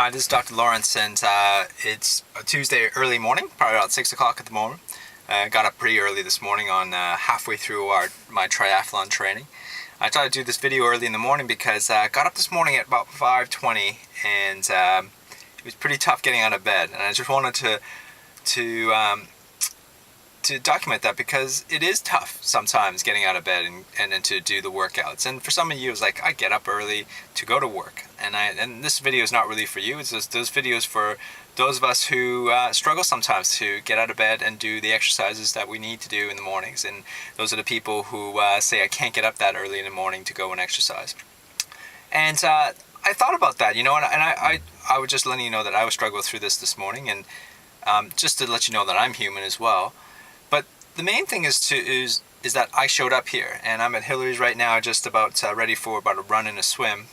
Hi, this is Dr. Lawrence, and it's a Tuesday early morning, probably about 6 o'clock at the moment. Got up pretty early this morning on halfway through my triathlon training. I thought I'd do this video early in the morning because I got up this morning at about 5:20, and it was pretty tough getting out of bed. And I just wanted to document that because it is tough sometimes getting out of bed and then to do the workouts. And for some of you, it's like I get up early to go to work, and this video is not really for you. It's just those videos for those of us who struggle sometimes to get out of bed and do the exercises that we need to do in the mornings. And those are the people who say I can't get up that early in the morning to go and exercise. And I thought about that, and I was just letting you know that I was struggling through this morning, and just to let you know that I'm human as well. But the main thing is that I showed up here, and I'm at Hillary's right now, just about ready for about a run and a swim.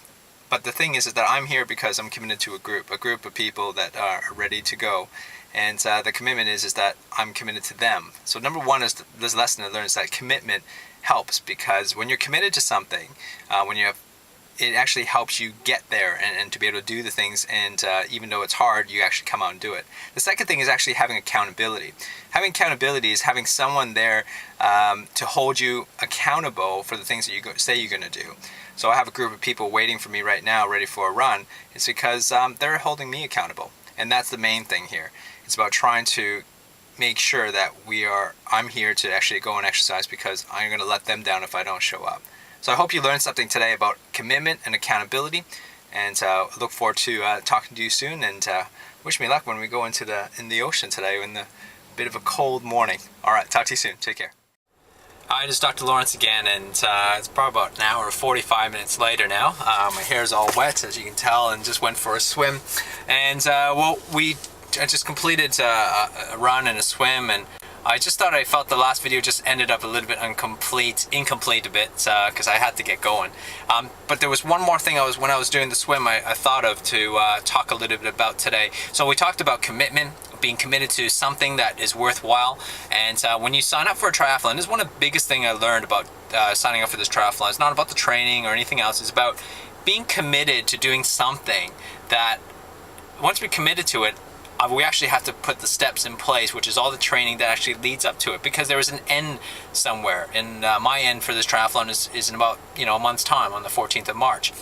But the thing is that I'm here because I'm committed to a group of people that are ready to go, and the commitment is that I'm committed to them. So number one is this lesson I learned is that commitment helps, because when you're committed to something, it actually helps you get there and to be able to do the things, and even though it's hard, you actually come out and do it. The second thing is actually having accountability. Having accountability is having someone there to hold you accountable for the things that you say you're going to do. So I have a group of people waiting for me right now, ready for a run. It's because they're holding me accountable, and that's the main thing here. It's about trying to make sure that I'm here to actually go and exercise, because I'm going to let them down if I don't show up. So I hope you learned something today about commitment and accountability, and look forward to talking to you soon, and wish me luck when we go in the ocean today in the bit of a cold morning. All right, talk to you soon. Take care. Hi, this is Dr. Lawrence again, and it's probably about an hour or 45 minutes later now. My hair's all wet, as you can tell, and just went for a swim. And I just completed a run and a swim, and I just thought I felt the last video just ended up a little bit incomplete a bit, because I had to get going. But there was one more thing when I was doing the swim I thought of to talk a little bit about today. So we talked about commitment, being committed to something that is worthwhile. And when you sign up for a triathlon, this is one of the biggest things I learned about signing up for this triathlon. It's not about the training or anything else. It's about being committed to doing something that, once we're committed to it, we actually have to put the steps in place, which is all the training that actually leads up to it, because there is an end somewhere. And my end for this triathlon is in about a month's time, on the 14th of March.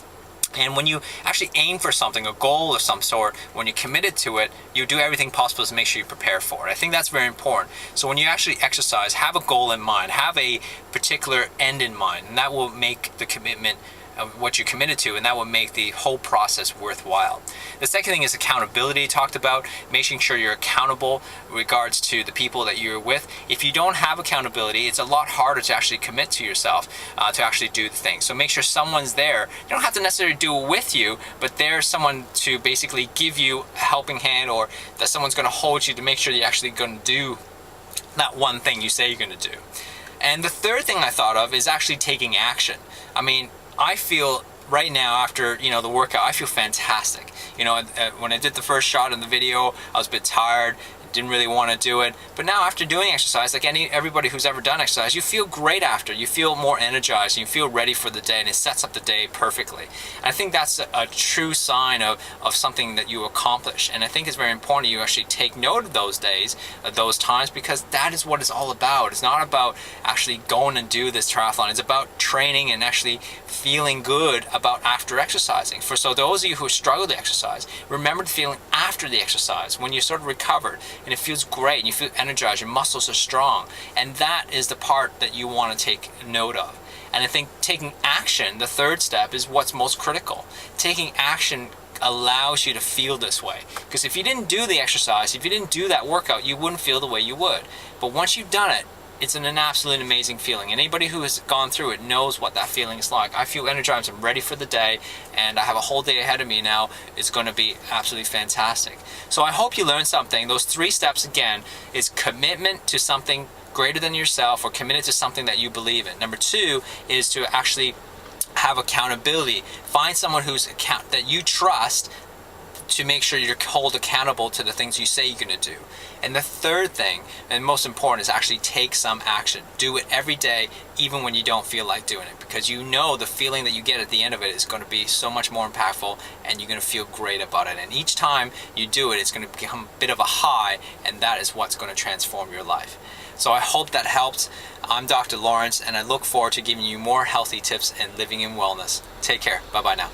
And when you actually aim for something, a goal of some sort, when you're committed to it, you do everything possible to make sure you prepare for it. I think that's very important. So when you actually exercise, have a goal in mind, have a particular end in mind, and that will make the commitment of what you're committed to, and that will make the whole process worthwhile. The second thing is accountability. Talked about making sure you're accountable in regards to the people that you're with. If you don't have accountability, it's a lot harder to actually commit to yourself, to actually do the thing. So make sure someone's there. You don't have to necessarily do it with you, but there's someone to basically give you a helping hand, or that someone's going to hold you to make sure you're actually going to do that one thing you say you're going to do. And the third thing I thought of is actually taking action. I mean, I feel right now, after the workout, I feel fantastic. When I did the first shot in the video, I was a bit tired, didn't really want to do it. But now, after doing exercise, like everybody who's ever done exercise, you feel great after. You feel more energized, and you feel ready for the day, and it sets up the day perfectly. And I think that's a true sign of something that you accomplish. And I think it's very important you actually take note of those days, those times, because that is what it's all about. It's not about actually going and do this triathlon. It's about training and actually feeling good about after exercising. So those of you who struggle to exercise, remember the feeling after the exercise, when you're sort of recovered, and it feels great, and you feel energized, your muscles are strong. And that is the part that you want to take note of. And I think taking action, the third step, is what's most critical. Taking action allows you to feel this way. Because if you didn't do the exercise, if you didn't do that workout, you wouldn't feel the way you would. But once you've done it, it's an absolutely amazing feeling. Anybody who has gone through it knows what that feeling is like. I feel energized, I'm ready for the day, and I have a whole day ahead of me now. It's going to be absolutely fantastic. So I hope you learned something. Those three steps, again, is commitment to something greater than yourself, or committed to something that you believe in. Number two is to actually have accountability. Find someone that you trust, to make sure you're held accountable to the things you say you're going to do. And the third thing, and most important, is actually take some action. Do it every day, even when you don't feel like doing it, because you know the feeling that you get at the end of it is going to be so much more impactful, and you're going to feel great about it. And each time you do it, it's going to become a bit of a high, and that is what's going to transform your life. So I hope that helped. I'm Dr. Lawrence, and I look forward to giving you more healthy tips and living in wellness. Take care. Bye-bye now.